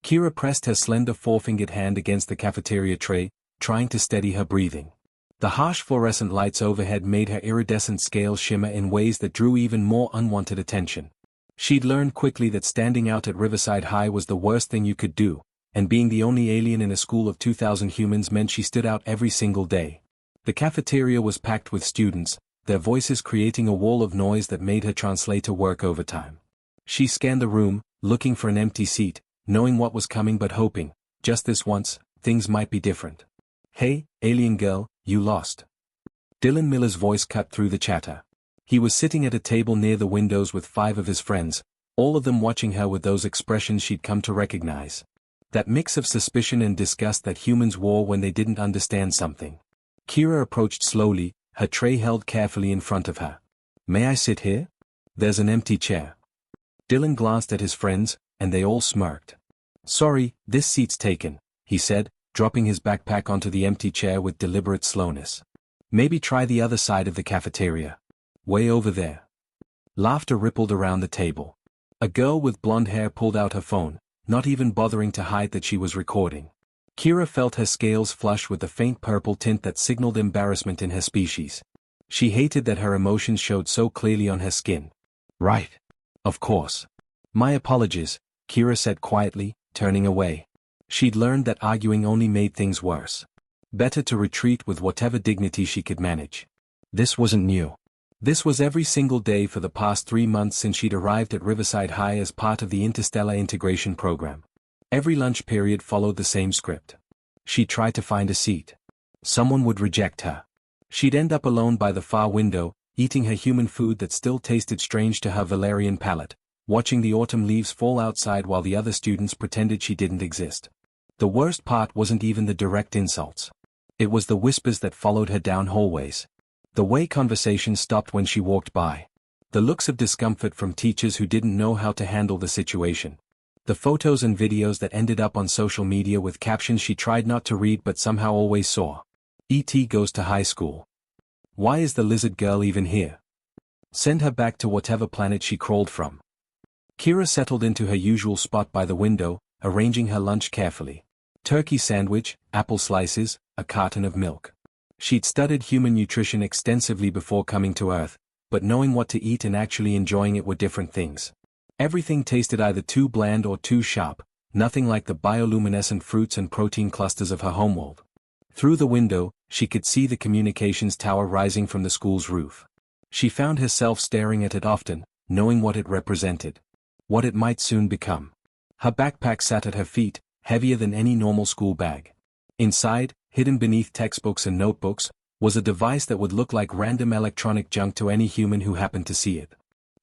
Kira pressed her slender four-fingered hand against the cafeteria tray, trying to steady her breathing. The harsh fluorescent lights overhead made her iridescent scales shimmer in ways that drew even more unwanted attention. She'd learned quickly that standing out at Riverside High was the worst thing you could do, and being the only alien in a school of 2,000 humans meant she stood out every single day. The cafeteria was packed with students, their voices creating a wall of noise that made her translator work overtime. She scanned the room, looking for an empty seat, knowing what was coming but hoping, just this once, things might be different. "Hey, alien girl, you lost." Dylan Miller's voice cut through the chatter. He was sitting at a table near the windows with 5 of his friends, all of them watching her with those expressions she'd come to recognize. That mix of suspicion and disgust that humans wore when they didn't understand something. Kira approached slowly, her tray held carefully in front of her. "May I sit here? There's an empty chair." Dylan glanced at his friends, and they all smirked. "Sorry, this seat's taken," he said, dropping his backpack onto the empty chair with deliberate slowness. "Maybe try the other side of the cafeteria. Way over there." Laughter rippled around the table. A girl with blonde hair pulled out her phone, not even bothering to hide that she was recording. Kira felt her scales flush with the faint purple tint that signaled embarrassment in her species. She hated that her emotions showed so clearly on her skin. "Right. Of course. My apologies," Kira said quietly, turning away. She'd learned that arguing only made things worse. Better to retreat with whatever dignity she could manage. This wasn't new. This was every single day for the past 3 months since she'd arrived at Riverside High as part of the Interstellar Integration Program. Every lunch period followed the same script. She'd try to find a seat. Someone would reject her. She'd end up alone by the far window, eating her human food that still tasted strange to her Valerian palate, watching the autumn leaves fall outside while the other students pretended she didn't exist. The worst part wasn't even the direct insults. It was the whispers that followed her down hallways. The way conversations stopped when she walked by. The looks of discomfort from teachers who didn't know how to handle the situation. The photos and videos that ended up on social media with captions she tried not to read but somehow always saw. "E.T. goes to high school. Why is the lizard girl even here? Send her back to whatever planet she crawled from." Kira settled into her usual spot by the window, arranging her lunch carefully. Turkey sandwich, apple slices, a carton of milk. She'd studied human nutrition extensively before coming to Earth, but knowing what to eat and actually enjoying it were different things. Everything tasted either too bland or too sharp, nothing like the bioluminescent fruits and protein clusters of her homeworld. Through the window, she could see the communications tower rising from the school's roof. She found herself staring at it often, knowing what it represented. What it might soon become. Her backpack sat at her feet, heavier than any normal school bag. Inside, hidden beneath textbooks and notebooks, was a device that would look like random electronic junk to any human who happened to see it.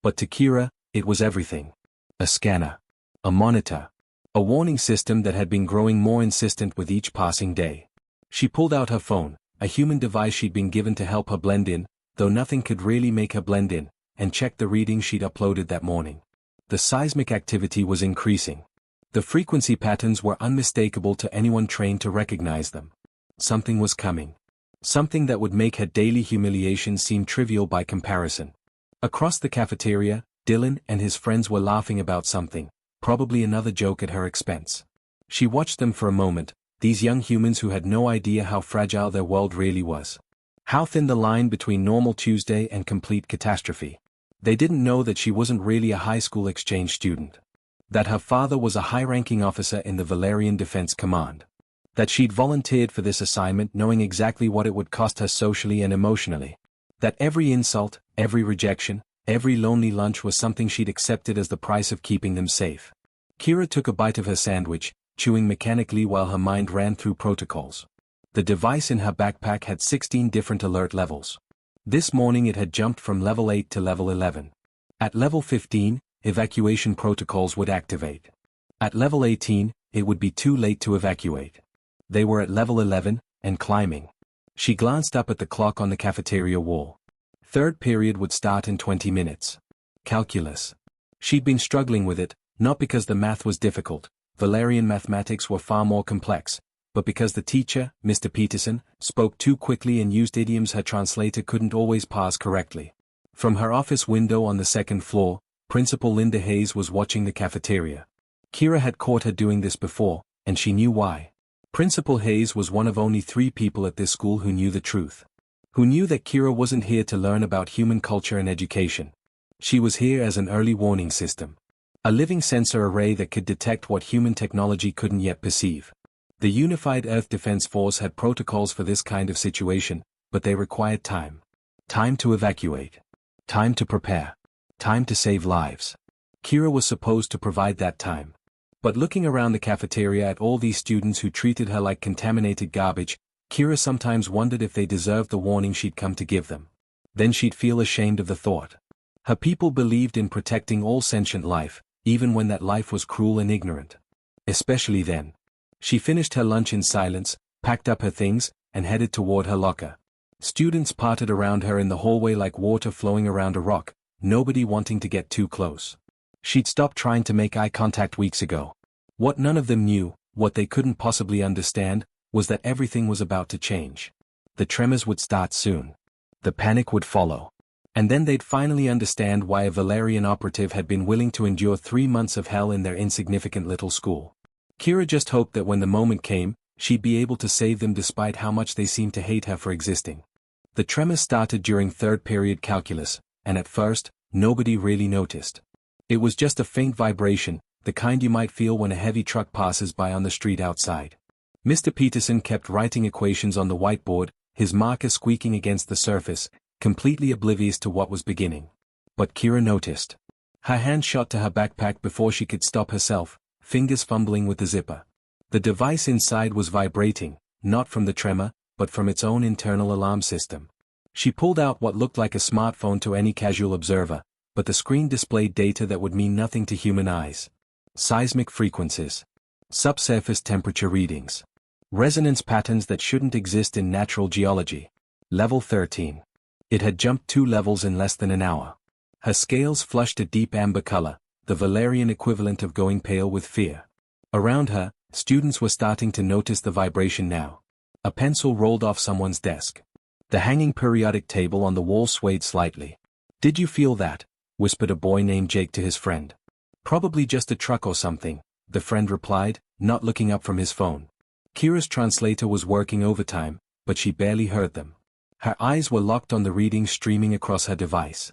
But to Kira, it was everything. A scanner. A monitor. A warning system that had been growing more insistent with each passing day. She pulled out her phone, a human device she'd been given to help her blend in, though nothing could really make her blend in, and checked the readings she'd uploaded that morning. The seismic activity was increasing. The frequency patterns were unmistakable to anyone trained to recognize them. Something was coming. Something that would make her daily humiliation seem trivial by comparison. Across the cafeteria, Dylan and his friends were laughing about something, probably another joke at her expense. She watched them for a moment, these young humans who had no idea how fragile their world really was. How thin the line between normal Tuesday and complete catastrophe. They didn't know that she wasn't really a high school exchange student. That her father was a high-ranking officer in the Valerian Defense Command. That she'd volunteered for this assignment knowing exactly what it would cost her socially and emotionally. That every insult, every rejection, every lonely lunch was something she'd accepted as the price of keeping them safe. Kira took a bite of her sandwich, chewing mechanically while her mind ran through protocols. The device in her backpack had 16 different alert levels. This morning it had jumped from level 8 to level 11. At level 15, evacuation protocols would activate. At level 18, it would be too late to evacuate. They were at level 11, and climbing. She glanced up at the clock on the cafeteria wall. Third period would start in 20 minutes. Calculus. She'd been struggling with it, not because the math was difficult, Valerian mathematics were far more complex, but because the teacher, Mr. Peterson, spoke too quickly and used idioms her translator couldn't always parse correctly. From her office window on the second floor, Principal Linda Hayes was watching the cafeteria. Kira had caught her doing this before, and she knew why. Principal Hayes was one of only 3 people at this school who knew the truth. Who knew that Kira wasn't here to learn about human culture and education. She was here as an early warning system. A living sensor array that could detect what human technology couldn't yet perceive. The Unified Earth Defense Force had protocols for this kind of situation, but they required time. Time to evacuate. Time to prepare. Time to save lives. Kira was supposed to provide that time. But looking around the cafeteria at all these students who treated her like contaminated garbage, Kira sometimes wondered if they deserved the warning she'd come to give them. Then she'd feel ashamed of the thought. Her people believed in protecting all sentient life, even when that life was cruel and ignorant. Especially then. She finished her lunch in silence, packed up her things, and headed toward her locker. Students parted around her in the hallway like water flowing around a rock, nobody wanting to get too close. She'd stopped trying to make eye contact weeks ago. What none of them knew, what they couldn't possibly understand, was that everything was about to change. The tremors would start soon. The panic would follow. And then they'd finally understand why a Valerian operative had been willing to endure 3 months of hell in their insignificant little school. Kira just hoped that when the moment came, she'd be able to save them despite how much they seemed to hate her for existing. The tremors started during 3rd period calculus, and at first, nobody really noticed. It was just a faint vibration, the kind you might feel when a heavy truck passes by on the street outside. Mr. Peterson kept writing equations on the whiteboard, his marker squeaking against the surface, completely oblivious to what was beginning. But Kira noticed. Her hand shot to her backpack before she could stop herself, fingers fumbling with the zipper. The device inside was vibrating, not from the tremor, but from its own internal alarm system. She pulled out what looked like a smartphone to any casual observer, but the screen displayed data that would mean nothing to human eyes. Seismic frequencies. Subsurface temperature readings. Resonance patterns that shouldn't exist in natural geology. Level 13. It had jumped 2 levels in less than an hour. Her scales flushed a deep amber color, the Valerian equivalent of going pale with fear. Around her, students were starting to notice the vibration now. A pencil rolled off someone's desk. The hanging periodic table on the wall swayed slightly. "Did you feel that?" whispered a boy named Jake to his friend. "Probably just a truck or something," the friend replied, not looking up from his phone. Kira's translator was working overtime, but she barely heard them. Her eyes were locked on the readings streaming across her device.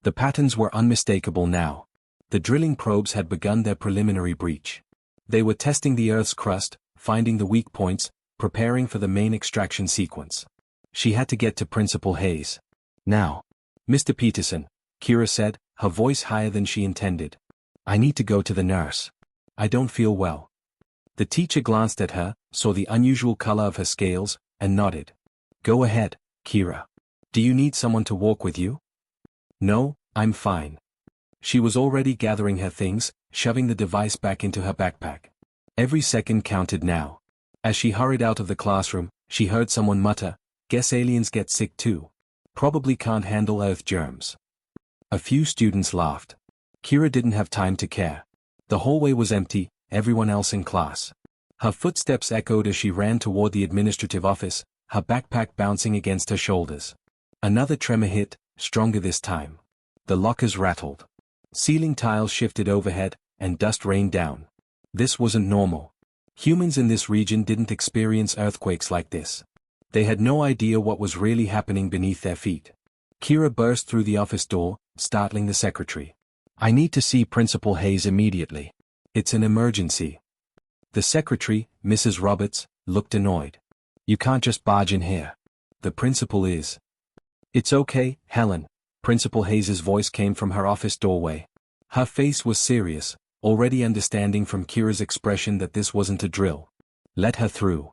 The patterns were unmistakable now. The drilling probes had begun their preliminary breach. They were testing the Earth's crust, finding the weak points, preparing for the main extraction sequence. She had to get to Principal Hayes. Now. "Mr. Peterson," Kira said, her voice higher than she intended. "I need to go to the nurse. I don't feel well." The teacher glanced at her, saw the unusual color of her scales, and nodded. "Go ahead, Kira. Do you need someone to walk with you?" "No, I'm fine." She was already gathering her things, shoving the device back into her backpack. Every second counted now. As she hurried out of the classroom, she heard someone mutter, "Guess aliens get sick too. Probably can't handle Earth germs." A few students laughed. Kira didn't have time to care. The hallway was empty, everyone else in class. Her footsteps echoed as she ran toward the administrative office, her backpack bouncing against her shoulders. Another tremor hit, stronger this time. The lockers rattled. Ceiling tiles shifted overhead, and dust rained down. This wasn't normal. Humans in this region didn't experience earthquakes like this. They had no idea what was really happening beneath their feet. Kira burst through the office door, startling the secretary. "I need to see Principal Hayes immediately. It's an emergency." The secretary, Mrs. Roberts, looked annoyed. "You can't just barge in here. The principal is." "It's okay, Helen." Principal Hayes's voice came from her office doorway. Her face was serious, already understanding from Kira's expression that this wasn't a drill. "Let her through."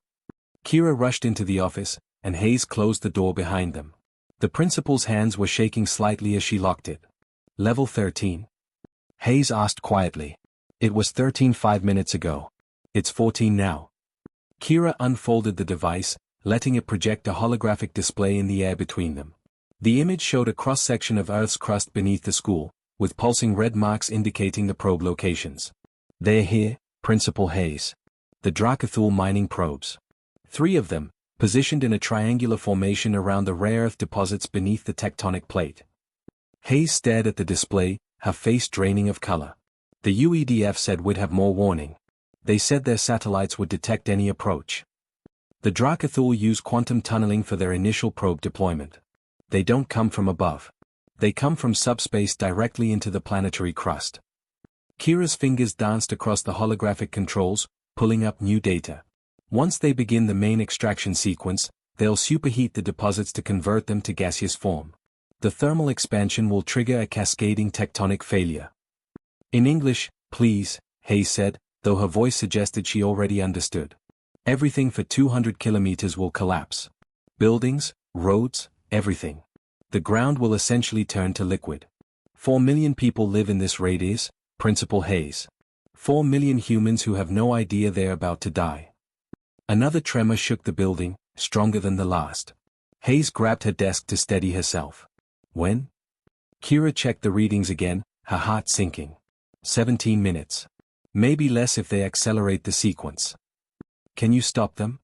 Kira rushed into the office, and Hayes closed the door behind them. The principal's hands were shaking slightly as she locked it. "Level 13?" Hayes asked quietly. "It was 13 5 minutes ago. It's 14 now." Kira unfolded the device, letting it project a holographic display in the air between them. The image showed a cross-section of Earth's crust beneath the school, with pulsing red marks indicating the probe locations. "They're here, Principal Hayes. The Dracathul mining probes. 3 of them, positioned in a triangular formation around the rare earth deposits beneath the tectonic plate." Hayes stared at the display, her face draining of color. The UEDF said we'd have more warning. They said their satellites would detect any approach. The Drakathul use quantum tunneling for their initial probe deployment. They don't come from above. They come from subspace directly into the planetary crust. Kira's fingers danced across the holographic controls, pulling up new data. Once they begin the main extraction sequence, they'll superheat the deposits to convert them to gaseous form. The thermal expansion will trigger a cascading tectonic failure. In English, please, Hayes said, though her voice suggested she already understood. Everything for 200 kilometers will collapse. Buildings, roads, everything. The ground will essentially turn to liquid. 4 million people live in this radius, Principal Hayes. 4 million humans who have no idea they're about to die. Another tremor shook the building, stronger than the last. Hayes grabbed her desk to steady herself. When? Kira checked the readings again, her heart sinking. 17 minutes. Maybe less if they accelerate the sequence. Can you stop them?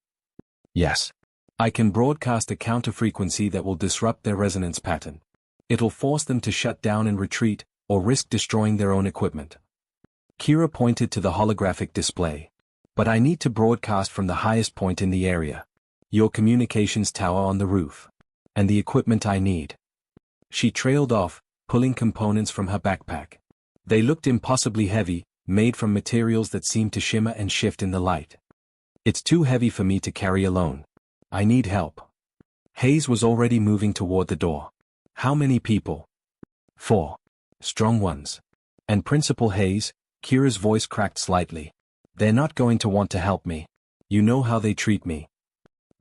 Yes. I can broadcast a counter-frequency that will disrupt their resonance pattern. It'll force them to shut down and retreat, or risk destroying their own equipment. Kira pointed to the holographic display. But I need to broadcast from the highest point in the area. Your communications tower on the roof. And the equipment I need. She trailed off, pulling components from her backpack. They looked impossibly heavy, made from materials that seemed to shimmer and shift in the light. It's too heavy for me to carry alone. I need help. Hayes was already moving toward the door. How many people? 4. Strong ones. And Principal Hayes, Kira's voice cracked slightly. They're not going to want to help me. You know how they treat me.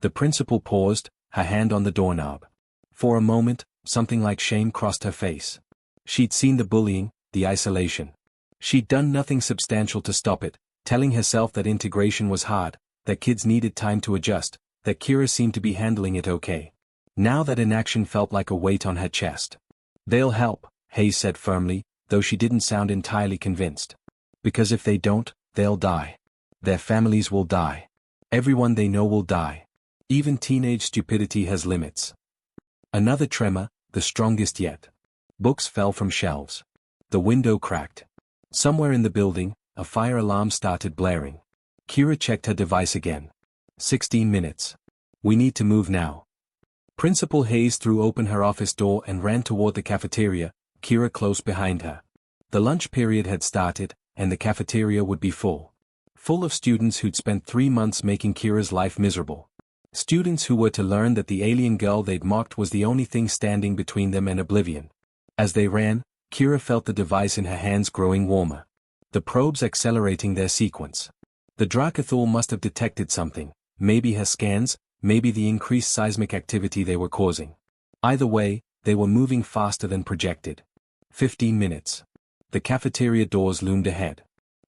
The principal paused, her hand on the doorknob. For a moment, something like shame crossed her face. She'd seen the bullying, the isolation. She'd done nothing substantial to stop it, telling herself that integration was hard, that kids needed time to adjust, that Kira seemed to be handling it okay. Now that inaction felt like a weight on her chest. They'll help, Hayes said firmly, though she didn't sound entirely convinced. Because if they don't, they'll die. Their families will die. Everyone they know will die. Even teenage stupidity has limits. Another tremor, the strongest yet. Books fell from shelves. The window cracked. Somewhere in the building, a fire alarm started blaring. Kira checked her device again. 16 minutes. We need to move now. Principal Hayes threw open her office door and ran toward the cafeteria, Kira close behind her. The lunch period had started, and the cafeteria would be full. Full of students who'd spent 3 months making Kira's life miserable. Students who were to learn that the alien girl they'd mocked was the only thing standing between them and oblivion. As they ran, Kira felt the device in her hands growing warmer. The probes accelerating their sequence. The Drakathul must have detected something, maybe her scans, maybe the increased seismic activity they were causing. Either way, they were moving faster than projected. 15 minutes. The cafeteria doors loomed ahead.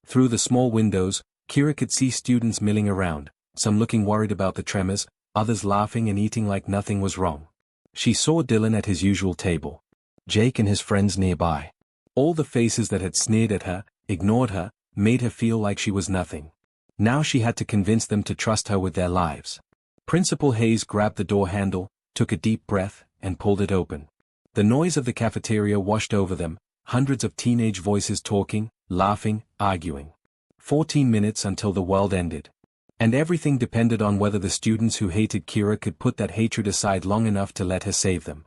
Through the small windows, Kira could see students milling around, some looking worried about the tremors, others laughing and eating like nothing was wrong. She saw Dylan at his usual table. Jake and his friends nearby. All the faces that had sneered at her, ignored her, made her feel like she was nothing. Now she had to convince them to trust her with their lives. Principal Hayes grabbed the door handle, took a deep breath, and pulled it open. The noise of the cafeteria washed over them, hundreds of teenage voices talking, laughing, arguing. 14 minutes until the world ended. And everything depended on whether the students who hated Kira could put that hatred aside long enough to let her save them.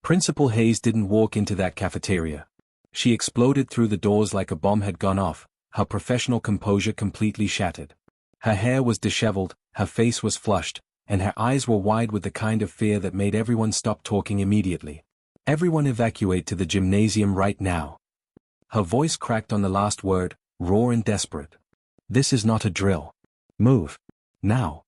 Principal Hayes didn't walk into that cafeteria. She exploded through the doors like a bomb had gone off, her professional composure completely shattered. Her hair was disheveled, her face was flushed, and her eyes were wide with the kind of fear that made everyone stop talking immediately. Everyone evacuate to the gymnasium right now. Her voice cracked on the last word, raw and desperate. This is not a drill. Move. Now.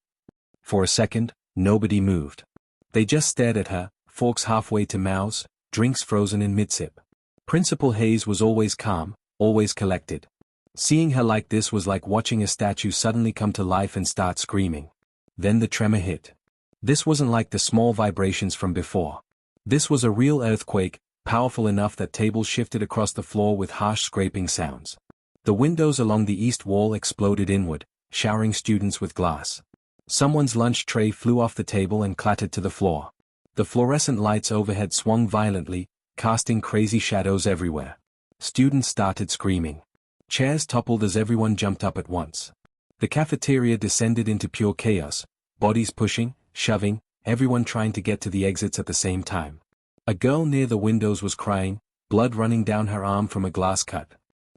For a second, nobody moved. They just stared at her, forks halfway to mouths, drinks frozen in mid-sip. Principal Hayes was always calm, always collected. Seeing her like this was like watching a statue suddenly come to life and start screaming. Then the tremor hit. This wasn't like the small vibrations from before. This was a real earthquake, powerful enough that tables shifted across the floor with harsh scraping sounds. The windows along the east wall exploded inward, showering students with glass. Someone's lunch tray flew off the table and clattered to the floor. The fluorescent lights overhead swung violently, casting crazy shadows everywhere. Students started screaming. Chairs toppled as everyone jumped up at once. The cafeteria descended into pure chaos, bodies pushing, shoving, everyone trying to get to the exits at the same time. A girl near the windows was crying, blood running down her arm from a glass cut.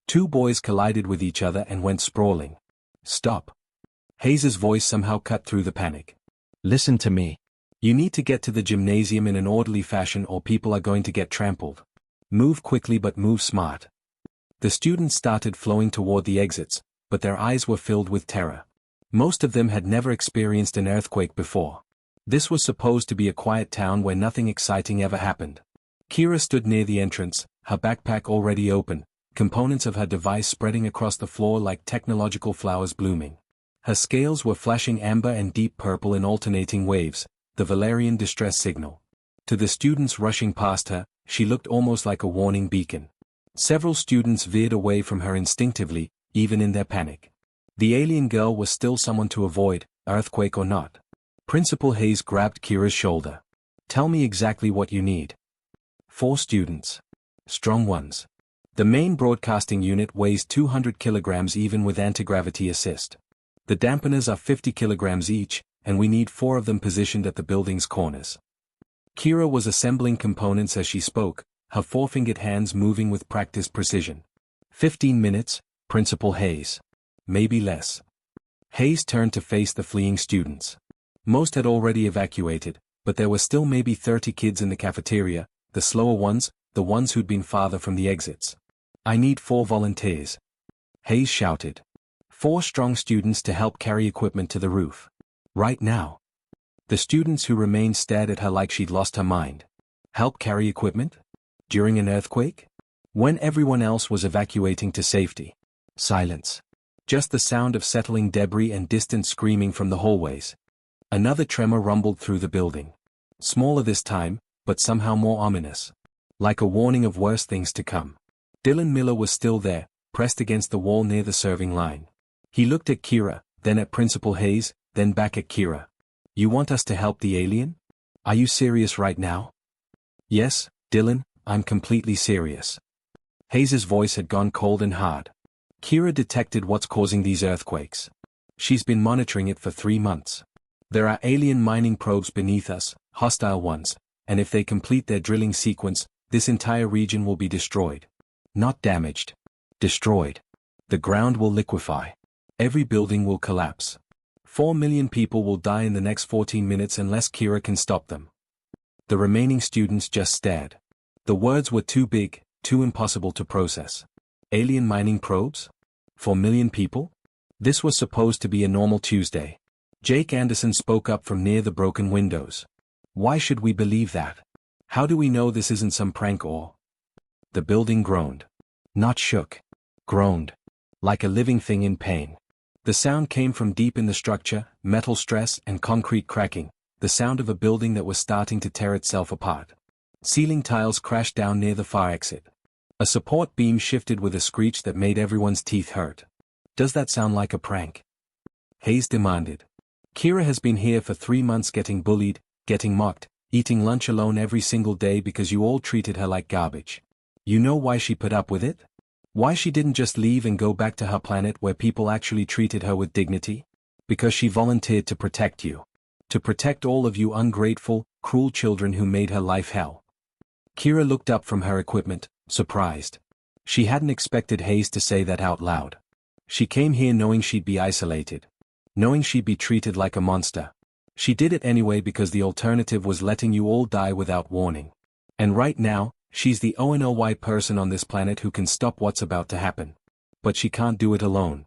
Two boys collided with each other and went sprawling. Stop. Hayes's voice somehow cut through the panic. Listen to me. You need to get to the gymnasium in an orderly fashion or people are going to get trampled. Move quickly but move smart. The students started flowing toward the exits, but their eyes were filled with terror. Most of them had never experienced an earthquake before. This was supposed to be a quiet town where nothing exciting ever happened. Kira stood near the entrance, her backpack already open, components of her device spreading across the floor like technological flowers blooming. Her scales were flashing amber and deep purple in alternating waves, the Valerian distress signal. To the students rushing past her, she looked almost like a warning beacon. Several students veered away from her instinctively, even in their panic. The alien girl was still someone to avoid, earthquake or not. Principal Hayes grabbed Kira's shoulder. Tell me exactly what you need. 4 students. Strong ones. The main broadcasting unit weighs 200 kilograms even with anti-gravity assist. The dampeners are 50 kilograms each, and we need 4 of them positioned at the building's corners. Kira was assembling components as she spoke, her four-fingered hands moving with practiced precision. 15 minutes, Principal Hayes. Maybe less. Hayes turned to face the fleeing students. Most had already evacuated, but there were still maybe 30 kids in the cafeteria, the slower ones, the ones who'd been farther from the exits. I need 4 volunteers. Hayes shouted. 4 strong students to help carry equipment to the roof. Right now. The students who remained stared at her like she'd lost her mind. Help carry equipment? During an earthquake? When everyone else was evacuating to safety. Silence. Just the sound of settling debris and distant screaming from the hallways. Another tremor rumbled through the building. Smaller this time, but somehow more ominous. Like a warning of worse things to come. Dylan Miller was still there, pressed against the wall near the serving line. He looked at Kira, then at Principal Hayes, then back at Kira. You want us to help the alien? Are you serious right now? Yes, Dylan, I'm completely serious. Hayes's voice had gone cold and hard. Kira detected what's causing these earthquakes. She's been monitoring it for 3 months. There are alien mining probes beneath us, hostile ones, and if they complete their drilling sequence, this entire region will be destroyed. Not damaged. Destroyed. The ground will liquefy. Every building will collapse. 4 million people will die in the next 14 minutes unless Kira can stop them. The remaining students just stared. The words were too big, too impossible to process. Alien mining probes? 4 million people? This was supposed to be a normal Tuesday. Jake Anderson spoke up from near the broken windows. Why should we believe that? How do we know this isn't some prank or? The building groaned. Not shook. Groaned. Like a living thing in pain. The sound came from deep in the structure, metal stress and concrete cracking, the sound of a building that was starting to tear itself apart. Ceiling tiles crashed down near the fire exit. A support beam shifted with a screech that made everyone's teeth hurt. Does that sound like a prank? Hayes demanded. Kira has been here for 3 months getting bullied, getting mocked, eating lunch alone every single day because you all treated her like garbage. You know why she put up with it? Why she didn't just leave and go back to her planet where people actually treated her with dignity? Because she volunteered to protect you. To protect all of you ungrateful, cruel children who made her life hell. Kira looked up from her equipment, surprised. She hadn't expected Hayes to say that out loud. She came here knowing she'd be isolated. Knowing she'd be treated like a monster. She did it anyway because the alternative was letting you all die without warning. And right now, she's the only person on this planet who can stop what's about to happen. But she can't do it alone.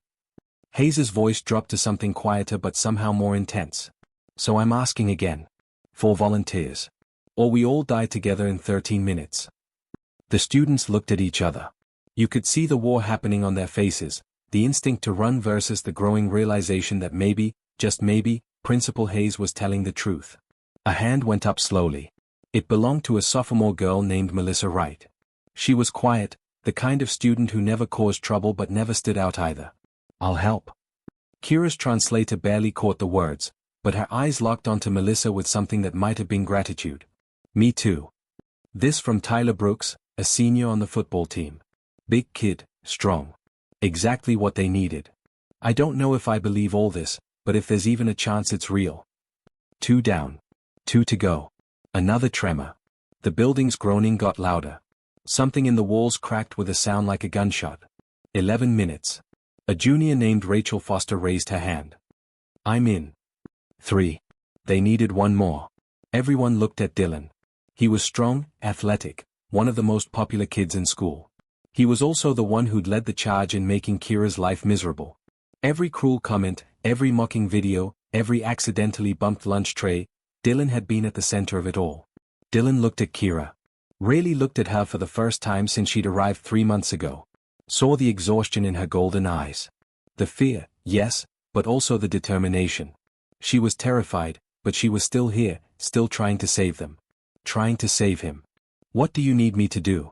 Hayes's voice dropped to something quieter but somehow more intense. So I'm asking again. 4 volunteers. Or we all die together in 13 minutes. The students looked at each other. You could see the war happening on their faces, the instinct to run versus the growing realization that maybe, just maybe, Principal Hayes was telling the truth. A hand went up slowly. It belonged to a sophomore girl named Melissa Wright. She was quiet, the kind of student who never caused trouble but never stood out either. I'll help. Kira's translator barely caught the words, but her eyes locked onto Melissa with something that might have been gratitude. Me too. This from Tyler Brooks, a senior on the football team. Big kid, strong. Exactly what they needed. I don't know if I believe all this, but if there's even a chance it's real. 2 down. 2 to go. Another tremor. The building's groaning got louder. Something in the walls cracked with a sound like a gunshot. 11 minutes. A junior named Rachel Foster raised her hand. I'm in. 3. They needed one more. Everyone looked at Dylan. He was strong, athletic, one of the most popular kids in school. He was also the one who'd led the charge in making Kira's life miserable. Every cruel comment, every mocking video, every accidentally bumped lunch tray, Dylan had been at the center of it all. Dylan looked at Kira. Really looked at her for the first time since she'd arrived 3 months ago. Saw the exhaustion in her golden eyes. The fear, yes, but also the determination. She was terrified, but she was still here, still trying to save them. Trying to save him. What do you need me to do?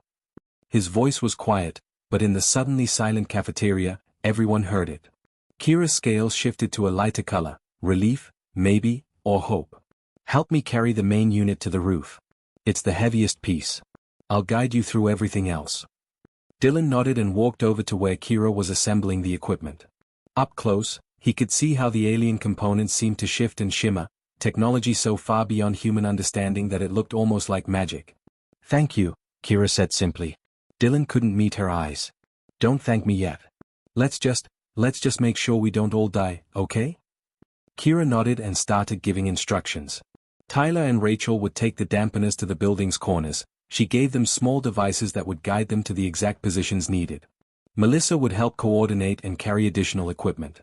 His voice was quiet, but in the suddenly silent cafeteria, everyone heard it. Kira's scales shifted to a lighter color, relief, maybe, or hope. Help me carry the main unit to the roof. It's the heaviest piece. I'll guide you through everything else. Dylan nodded and walked over to where Kira was assembling the equipment. Up close, he could see how the alien components seemed to shift and shimmer, technology so far beyond human understanding that it looked almost like magic. Thank you, Kira said simply. Dylan couldn't meet her eyes. Don't thank me yet. Let's just make sure we don't all die, okay? Kira nodded and started giving instructions. Tyler and Rachel would take the dampeners to the building's corners. She gave them small devices that would guide them to the exact positions needed. Melissa would help coordinate and carry additional equipment.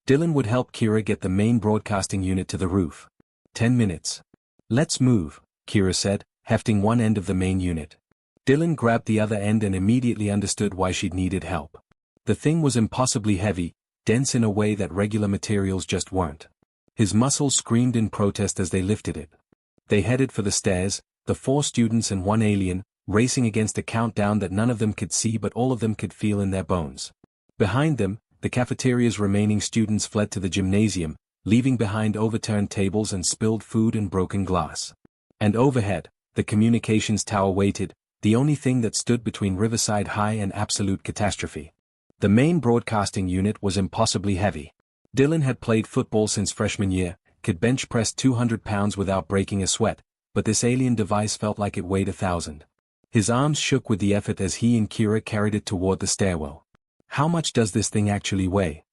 Dylan would help Kira get the main broadcasting unit to the roof. 10 minutes. Let's move, Kira said, hefting one end of the main unit. Dylan grabbed the other end and immediately understood why she'd needed help. The thing was impossibly heavy, dense in a way that regular materials just weren't. His muscles screamed in protest as they lifted it. They headed for the stairs, the 4 students and 1 alien, racing against a countdown that none of them could see but all of them could feel in their bones. Behind them, the cafeteria's remaining students fled to the gymnasium, leaving behind overturned tables and spilled food and broken glass. And overhead, the communications tower waited, the only thing that stood between Riverside High and absolute catastrophe. The main broadcasting unit was impossibly heavy. Dylan had played football since freshman year, could bench press 200 pounds without breaking a sweat, but this alien device felt like it weighed 1,000. His arms shook with the effort as he and Kira carried it toward the stairwell. How much does this thing actually weigh?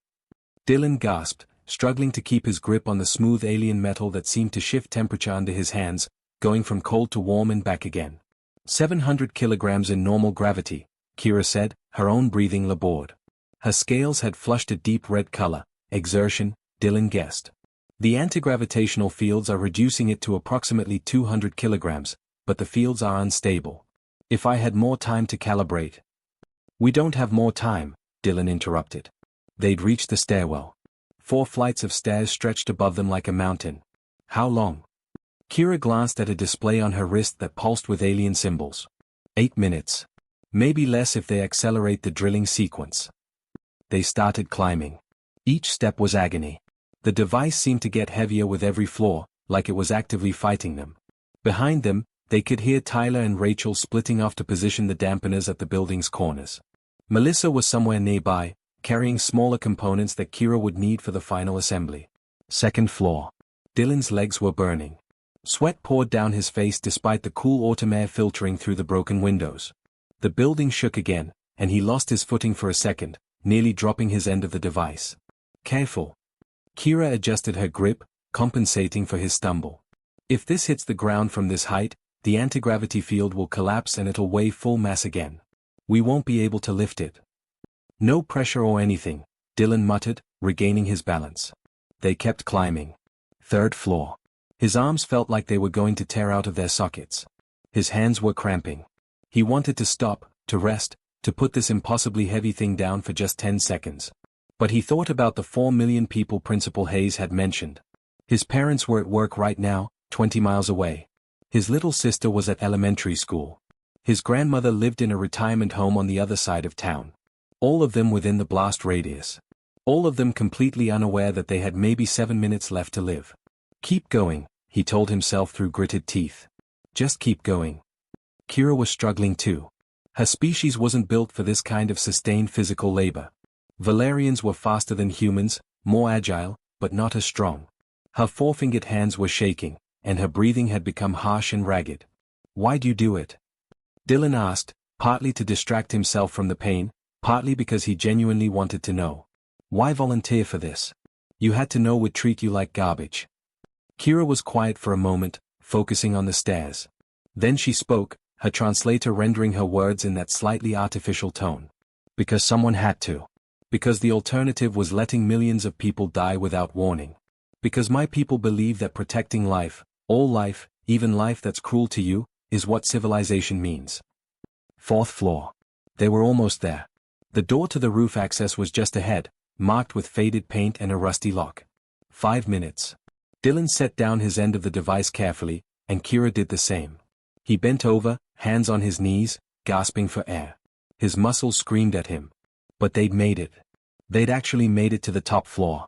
Dylan gasped, struggling to keep his grip on the smooth alien metal that seemed to shift temperature under his hands, going from cold to warm and back again. 700 kilograms in normal gravity, Kira said, her own breathing labored. Her scales had flushed a deep red color. Exertion, Dylan guessed. The anti-gravitational fields are reducing it to approximately 200 kilograms, but the fields are unstable. If I had more time to calibrate. We don't have more time, Dylan interrupted. They'd reached the stairwell. 4 flights of stairs stretched above them like a mountain. How long? Kira glanced at a display on her wrist that pulsed with alien symbols. 8 minutes. Maybe less if they accelerate the drilling sequence. They started climbing. Each step was agony. The device seemed to get heavier with every floor, like it was actively fighting them. Behind them, they could hear Tyler and Rachel splitting off to position the dampeners at the building's corners. Melissa was somewhere nearby, carrying smaller components that Kira would need for the final assembly. 2nd floor. Dylan's legs were burning. Sweat poured down his face despite the cool autumn air filtering through the broken windows. The building shook again, and he lost his footing for a second, nearly dropping his end of the device. Careful. Kira adjusted her grip, compensating for his stumble. If this hits the ground from this height, the anti-gravity field will collapse and it'll weigh full mass again. We won't be able to lift it. No pressure or anything, Dylan muttered, regaining his balance. They kept climbing. 3rd floor. His arms felt like they were going to tear out of their sockets. His hands were cramping. He wanted to stop, to rest, to put this impossibly heavy thing down for just 10 seconds. But he thought about the 4 million people Principal Hayes had mentioned. His parents were at work right now, 20 miles away. His little sister was at elementary school. His grandmother lived in a retirement home on the other side of town. All of them within the blast radius. All of them completely unaware that they had maybe 7 minutes left to live. Keep going, he told himself through gritted teeth. Just keep going. Kira was struggling too. Her species wasn't built for this kind of sustained physical labor. Valerians were faster than humans, more agile, but not as strong. Her four-fingered hands were shaking, and her breathing had become harsh and ragged. "Why'd you do it?" Dylan asked, partly to distract himself from the pain, partly because he genuinely wanted to know. "Why volunteer for this? You had to know we'd treat you like garbage." Kira was quiet for a moment, focusing on the stairs. Then she spoke, her translator rendering her words in that slightly artificial tone. "Because someone had to. Because the alternative was letting millions of people die without warning. Because my people believe that protecting life, all life, even life that's cruel to you, is what civilization means." Fourth floor. They were almost there. The door to the roof access was just ahead, marked with faded paint and a rusty lock. 5 minutes. Dylan set down his end of the device carefully, and Kira did the same. He bent over, hands on his knees, gasping for air. His muscles screamed at him. But they'd made it. They'd actually made it to the top floor.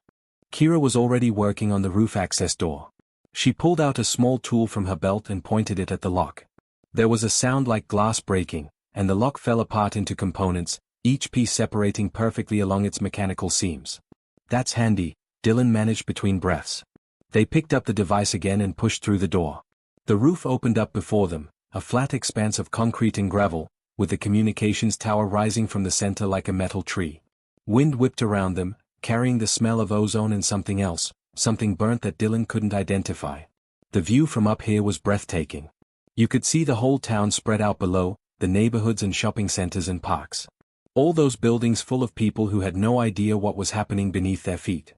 Kira was already working on the roof access door. She pulled out a small tool from her belt and pointed it at the lock. There was a sound like glass breaking, and the lock fell apart into components, each piece separating perfectly along its mechanical seams. "That's handy," Dylan managed between breaths. They picked up the device again and pushed through the door. The roof opened up before them, a flat expanse of concrete and gravel, with the communications tower rising from the center like a metal tree. Wind whipped around them, carrying the smell of ozone and something else, something burnt that Dylan couldn't identify. The view from up here was breathtaking. You could see the whole town spread out below, the neighborhoods and shopping centers and parks. All those buildings full of people who had no idea what was happening beneath their feet.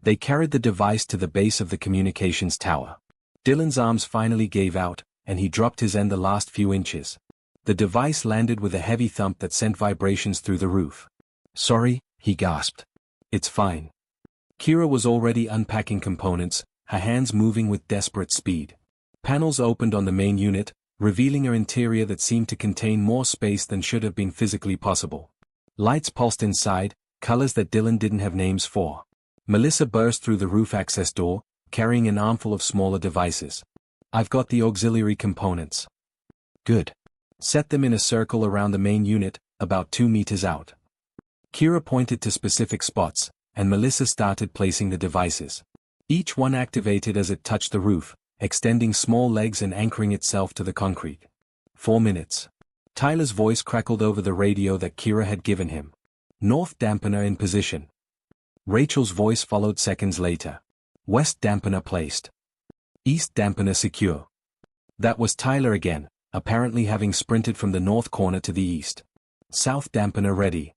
They carried the device to the base of the communications tower. Dylan's arms finally gave out, and he dropped his end the last few inches. The device landed with a heavy thump that sent vibrations through the roof. "Sorry," he gasped. "It's fine." Kira was already unpacking components, her hands moving with desperate speed. Panels opened on the main unit, revealing an interior that seemed to contain more space than should have been physically possible. Lights pulsed inside, colors that Dylan didn't have names for. Melissa burst through the roof access door, carrying an armful of smaller devices. "I've got the auxiliary components." "Good. Set them in a circle around the main unit, about 2 meters out." Kira pointed to specific spots, and Melissa started placing the devices. Each one activated as it touched the roof, extending small legs and anchoring itself to the concrete. 4 minutes. Tyler's voice crackled over the radio that Kira had given him. "North dampener in position." Rachel's voice followed seconds later. "West dampener placed. East dampener secure." That was Tyler again, apparently having sprinted from the north corner to the east. "South dampener ready."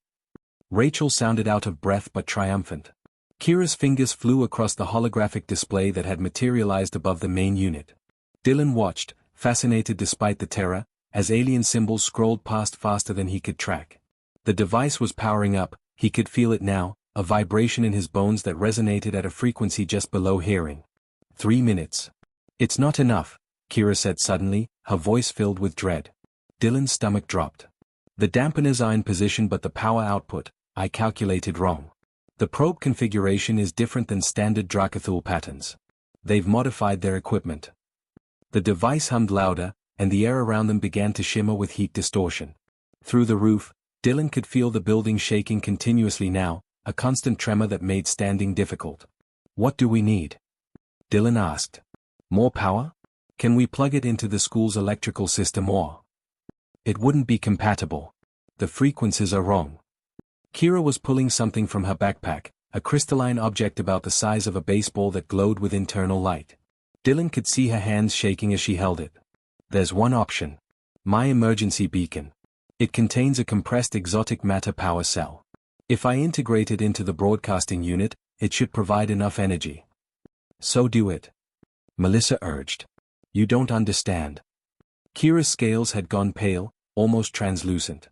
Rachel sounded out of breath but triumphant. Kira's fingers flew across the holographic display that had materialized above the main unit. Dylan watched, fascinated despite the terror, as alien symbols scrolled past faster than he could track. The device was powering up, he could feel it now, a vibration in his bones that resonated at a frequency just below hearing. 3 minutes. "It's not enough," Kira said suddenly, her voice filled with dread. Dylan's stomach dropped. "The dampeners are in position but the power output, I calculated wrong. The probe configuration is different than standard Drakathul patterns. They've modified their equipment." The device hummed louder, and the air around them began to shimmer with heat distortion. Through the roof, Dylan could feel the building shaking continuously now, a constant tremor that made standing difficult. "What do we need?" Dylan asked. "More power? Can we plug it into the school's electrical system or?" "It wouldn't be compatible. The frequencies are wrong." Kira was pulling something from her backpack, a crystalline object about the size of a baseball that glowed with internal light. Dylan could see her hands shaking as she held it. "There's one option. My emergency beacon. It contains a compressed exotic matter power cell. If I integrate it into the broadcasting unit, it should provide enough energy." "So do it," Melissa urged. "You don't understand." Kira's scales had gone pale, almost translucent.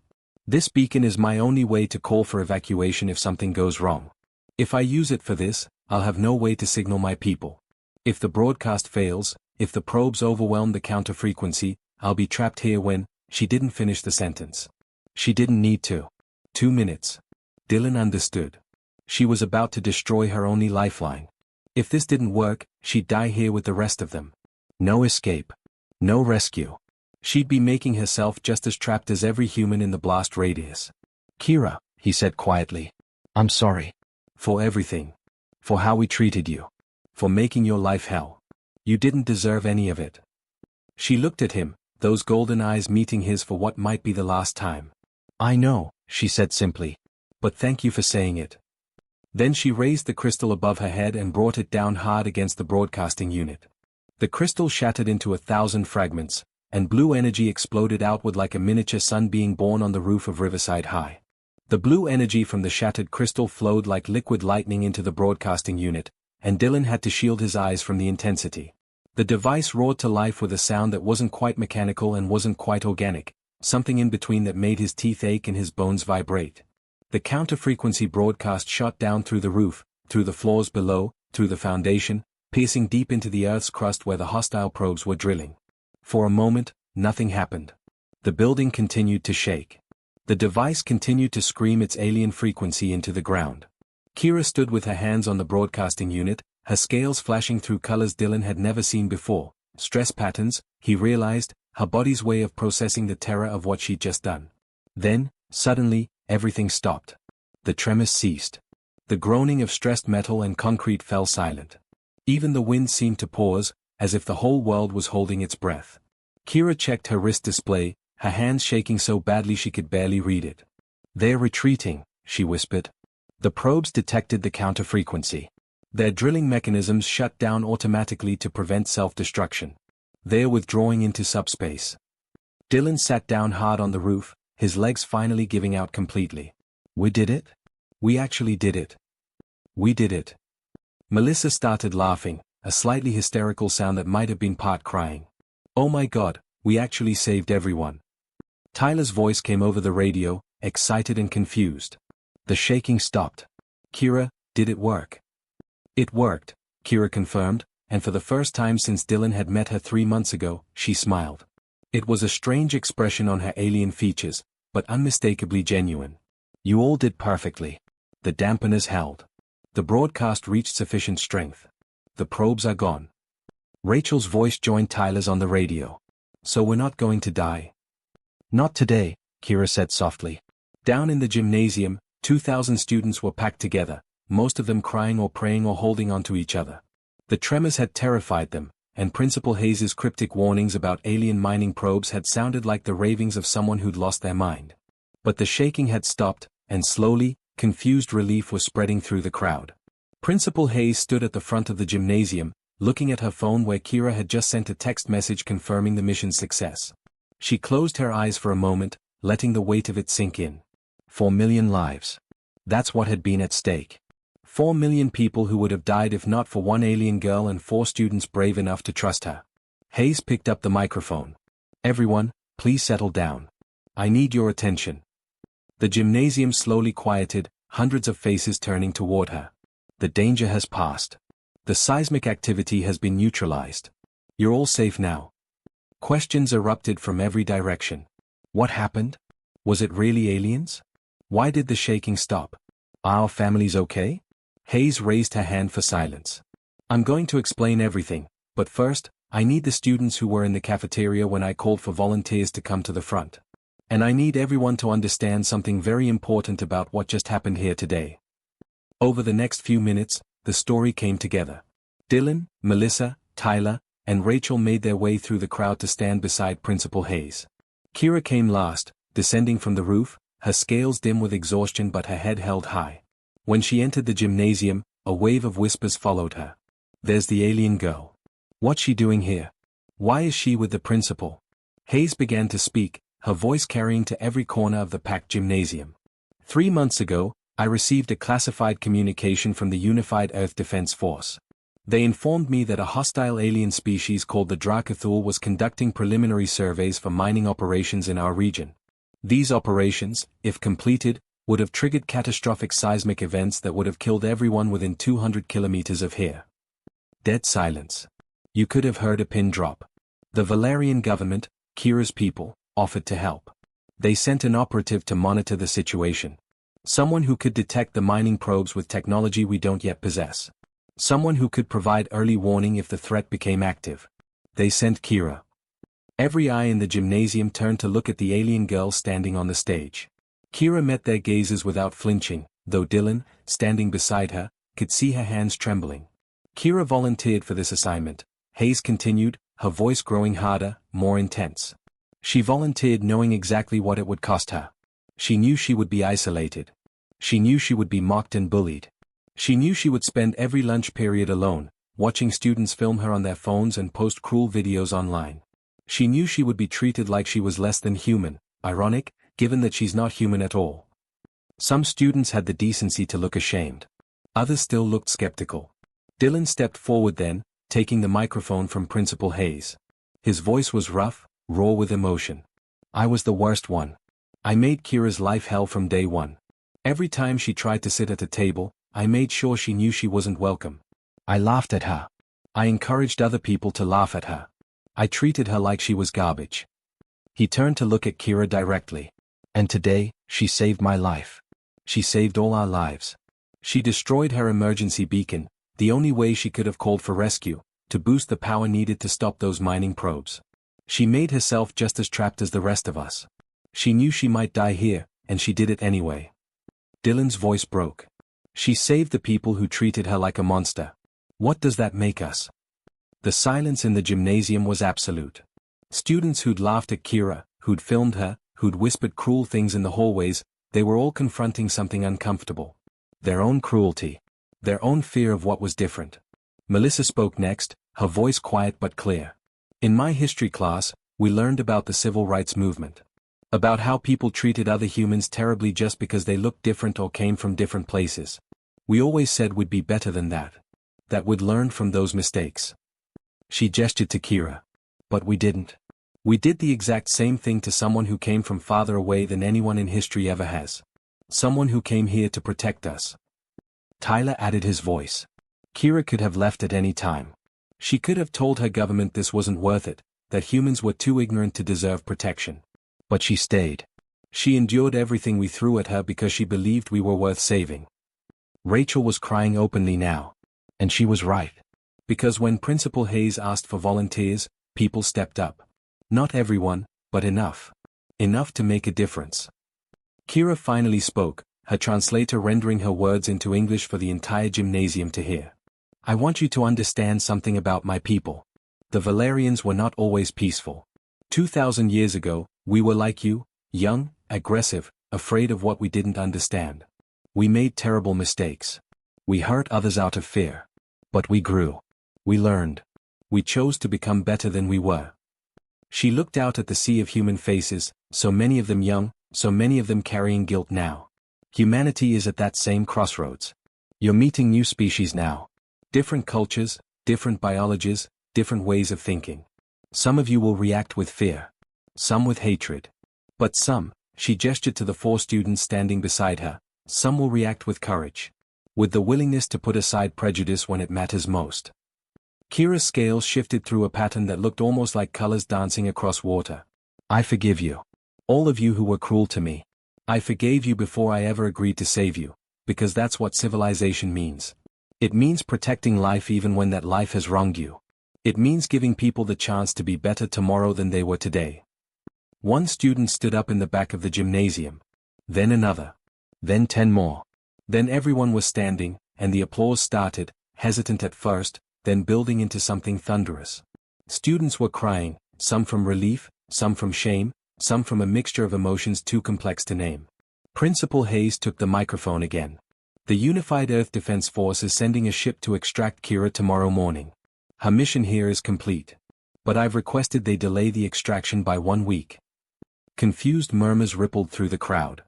"This beacon is my only way to call for evacuation if something goes wrong. If I use it for this, I'll have no way to signal my people. If the broadcast fails, if the probes overwhelm the counter frequency, I'll be trapped here when." She didn't finish the sentence. She didn't need to. 2 minutes. Dylan understood. She was about to destroy her only lifeline. If this didn't work, she'd die here with the rest of them. No escape. No rescue. She'd be making herself just as trapped as every human in the blast radius. "Kira," he said quietly. I'm sorry. For everything. For how we treated you. For making your life hell. You didn't deserve any of it. She looked at him, those golden eyes meeting his for what might be the last time. I know, she said simply. But thank you for saying it. Then she raised the crystal above her head and brought it down hard against the broadcasting unit. The crystal shattered into 1,000 fragments, and blue energy exploded outward like a miniature sun being born on the roof of Riverside High. The blue energy from the shattered crystal flowed like liquid lightning into the broadcasting unit, and Dylan had to shield his eyes from the intensity. The device roared to life with a sound that wasn't quite mechanical and wasn't quite organic, something in between that made his teeth ache and his bones vibrate. The counter-frequency broadcast shot down through the roof, through the floors below, through the foundation, piercing deep into the Earth's crust where the hostile probes were drilling. For a moment, nothing happened. The building continued to shake. The device continued to scream its alien frequency into the ground. Kira stood with her hands on the broadcasting unit, her scales flashing through colors Dylan had never seen before, stress patterns, he realized, her body's way of processing the terror of what she'd just done. Then, suddenly, everything stopped. The tremors ceased. The groaning of stressed metal and concrete fell silent. Even the wind seemed to pause, as if the whole world was holding its breath. Kira checked her wrist display, her hands shaking so badly she could barely read it. "They're retreating," she whispered. The probes detected the counter-frequency. Their drilling mechanisms shut down automatically to prevent self-destruction. They're withdrawing into subspace. Dylan sat down hard on the roof, his legs finally giving out completely. "We did it? We actually did it. We did it." Melissa started laughing, a slightly hysterical sound that might have been part crying. "Oh my God, we actually saved everyone." Tyler's voice came over the radio, excited and confused. The shaking stopped. "Kira, did it work?" "It worked," Kira confirmed, and for the first time since Dylan had met her 3 months ago, she smiled. It was a strange expression on her alien features, but unmistakably genuine. "You all did perfectly. The dampeners held. The broadcast reached sufficient strength. The probes are gone." Rachel's voice joined Tyler's on the radio. "So we're not going to die?" "Not today," Kira said softly. Down in the gymnasium, 2,000 students were packed together, most of them crying or praying or holding on to each other. The tremors had terrified them, and Principal Hayes' cryptic warnings about alien mining probes had sounded like the ravings of someone who'd lost their mind. But the shaking had stopped, and slowly, confused relief was spreading through the crowd. Principal Hayes stood at the front of the gymnasium, looking at her phone where Kira had just sent a text message confirming the mission's success. She closed her eyes for a moment, letting the weight of it sink in. 4 million lives. That's what had been at stake. 4 million people who would have died if not for one alien girl and 4 students brave enough to trust her. Hayes picked up the microphone. "Everyone, please settle down. I need your attention." The gymnasium slowly quieted, hundreds of faces turning toward her. "The danger has passed. The seismic activity has been neutralized. You're all safe now." Questions erupted from every direction. What happened? Was it really aliens? Why did the shaking stop? Are our families okay? Hayes raised her hand for silence. "I'm going to explain everything, but first, I need the students who were in the cafeteria when I called for volunteers to come to the front. And I need everyone to understand something very important about what just happened here today." Over the next few minutes, the story came together. Dylan, Melissa, Tyler, and Rachel made their way through the crowd to stand beside Principal Hayes. Kira came last, descending from the roof, her scales dim with exhaustion but her head held high. When she entered the gymnasium, a wave of whispers followed her. "There's the alien girl. What's she doing here? Why is she with the principal?" Hayes began to speak, her voice carrying to every corner of the packed gymnasium. 3 months ago, I received a classified communication from the Unified Earth Defense Force. They informed me that a hostile alien species called the Drakathul was conducting preliminary surveys for mining operations in our region. These operations, if completed, would have triggered catastrophic seismic events that would have killed everyone within 200 kilometers of here. Dead silence. You could have heard a pin drop. The Valerian government, Kira's people, offered to help. They sent an operative to monitor the situation. Someone who could detect the mining probes with technology we don't yet possess. Someone who could provide early warning if the threat became active. They sent Kira. Every eye in the gymnasium turned to look at the alien girl standing on the stage. Kira met their gazes without flinching, though Dylan, standing beside her, could see her hands trembling. Kira volunteered for this assignment, Hayes continued, her voice growing harder, more intense. She volunteered knowing exactly what it would cost her. She knew she would be isolated. She knew she would be mocked and bullied. She knew she would spend every lunch period alone, watching students film her on their phones and post cruel videos online. She knew she would be treated like she was less than human, ironic, given that she's not human at all. Some students had the decency to look ashamed. Others still looked skeptical. Dylan stepped forward then, taking the microphone from Principal Hayes. His voice was rough, raw with emotion. I was the worst one. I made Kira's life hell from day one. Every time she tried to sit at a table, I made sure she knew she wasn't welcome. I laughed at her. I encouraged other people to laugh at her. I treated her like she was garbage. He turned to look at Kira directly. And today, she saved my life. She saved all our lives. She destroyed her emergency beacon, the only way she could have called for rescue, to boost the power needed to stop those mining probes. She made herself just as trapped as the rest of us. She knew she might die here, and she did it anyway. Dylan's voice broke. She saved the people who treated her like a monster. What does that make us? The silence in the gymnasium was absolute. Students who'd laughed at Kira, who'd filmed her, who'd whispered cruel things in the hallways, they were all confronting something uncomfortable. Their own cruelty. Their own fear of what was different. Melissa spoke next, her voice quiet but clear. In my history class, we learned about the civil rights movement. About how people treated other humans terribly just because they looked different or came from different places. We always said we'd be better than that. That we'd learn from those mistakes. She gestured to Kira. But we didn't. We did the exact same thing to someone who came from farther away than anyone in history ever has. Someone who came here to protect us. Tyler added his voice. Kira could have left at any time. She could have told her government this wasn't worth it, that humans were too ignorant to deserve protection. But she stayed. She endured everything we threw at her because she believed we were worth saving. Rachel was crying openly now. And she was right. Because when Principal Hayes asked for volunteers, people stepped up. Not everyone, but enough. Enough to make a difference. Kira finally spoke, her translator rendering her words into English for the entire gymnasium to hear. I want you to understand something about my people. The Valerians were not always peaceful. 2,000 years ago, we were like you, young, aggressive, afraid of what we didn't understand. We made terrible mistakes. We hurt others out of fear. But we grew. We learned. We chose to become better than we were. She looked out at the sea of human faces, so many of them young, so many of them carrying guilt now. Humanity is at that same crossroads. You're meeting new species now. Different cultures, different biologies, different ways of thinking. Some of you will react with fear. Some with hatred. But some, she gestured to the 4 students standing beside her, some will react with courage. With the willingness to put aside prejudice when it matters most. Kira's scales shifted through a pattern that looked almost like colors dancing across water. I forgive you. All of you who were cruel to me. I forgave you before I ever agreed to save you, because that's what civilization means. It means protecting life even when that life has wronged you. It means giving people the chance to be better tomorrow than they were today. One student stood up in the back of the gymnasium. Then another. Then 10 more. Then everyone was standing, and the applause started, hesitant at first, then building into something thunderous. Students were crying, some from relief, some from shame, some from a mixture of emotions too complex to name. Principal Hayes took the microphone again. The Unified Earth Defense Force is sending a ship to extract Kira tomorrow morning. Her mission here is complete. But I've requested they delay the extraction by 1 week. Confused murmurs rippled through the crowd.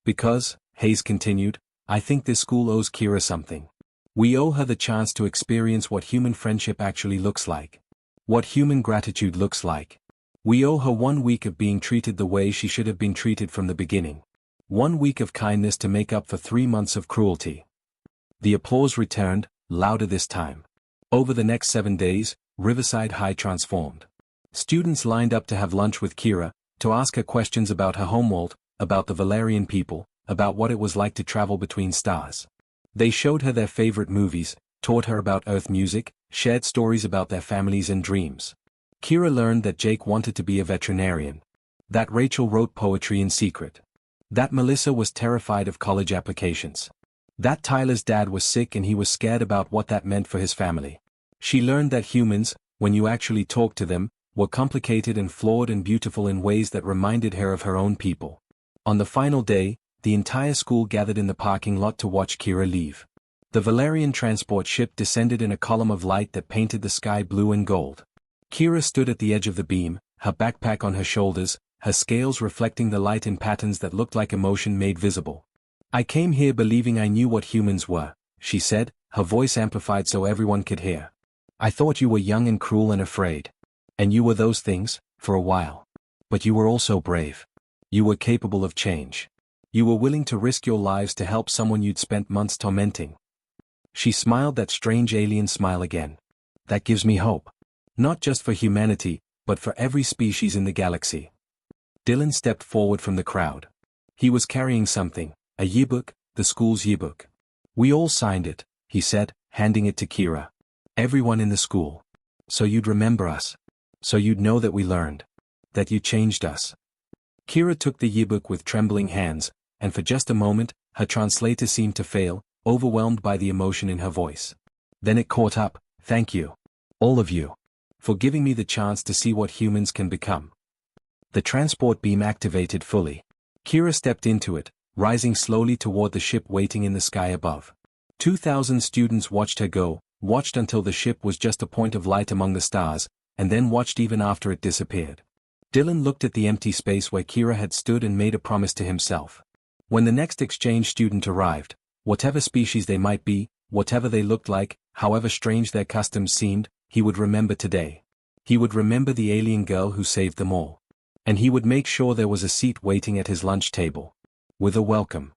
Because, Hayes continued, I think this school owes Kira something. We owe her the chance to experience what human friendship actually looks like. What human gratitude looks like. We owe her 1 week of being treated the way she should have been treated from the beginning. 1 week of kindness to make up for 3 months of cruelty. The applause returned, louder this time. Over the next 7 days, Riverside High transformed. Students lined up to have lunch with Kira, to ask her questions about her homeworld, about the Valerian people, about what it was like to travel between stars. They showed her their favorite movies, taught her about Earth music, shared stories about their families and dreams. Kira learned that Jake wanted to be a veterinarian. That Rachel wrote poetry in secret. That Melissa was terrified of college applications. That Tyler's dad was sick and he was scared about what that meant for his family. She learned that humans, when you actually talk to them, were complicated and flawed and beautiful in ways that reminded her of her own people. On the final day, the entire school gathered in the parking lot to watch Kira leave. The Valerian transport ship descended in a column of light that painted the sky blue and gold. Kira stood at the edge of the beam, her backpack on her shoulders, her scales reflecting the light in patterns that looked like emotion made visible. "I came here believing I knew what humans were," she said, her voice amplified so everyone could hear. "I thought you were young and cruel and afraid. And you were those things, for a while. But you were also brave. You were capable of change. You were willing to risk your lives to help someone you'd spent months tormenting." She smiled that strange alien smile again. "That gives me hope. Not just for humanity, but for every species in the galaxy." Dylan stepped forward from the crowd. He was carrying something, a yearbook, the school's yearbook. "We all signed it," he said, handing it to Kira. "Everyone in the school. So you'd remember us. So you'd know that we learned. That you changed us." Kira took the yearbook with trembling hands, and for just a moment, her translator seemed to fail, overwhelmed by the emotion in her voice. Then it caught up. "Thank you. All of you. For giving me the chance to see what humans can become." The transport beam activated fully. Kira stepped into it, rising slowly toward the ship waiting in the sky above. 2,000 students watched her go, watched until the ship was just a point of light among the stars, and then watched even after it disappeared. Dylan looked at the empty space where Kira had stood and made a promise to himself. When the next exchange student arrived, whatever species they might be, whatever they looked like, however strange their customs seemed, he would remember today. He would remember the alien girl who saved them all. And he would make sure there was a seat waiting at his lunch table. With a welcome.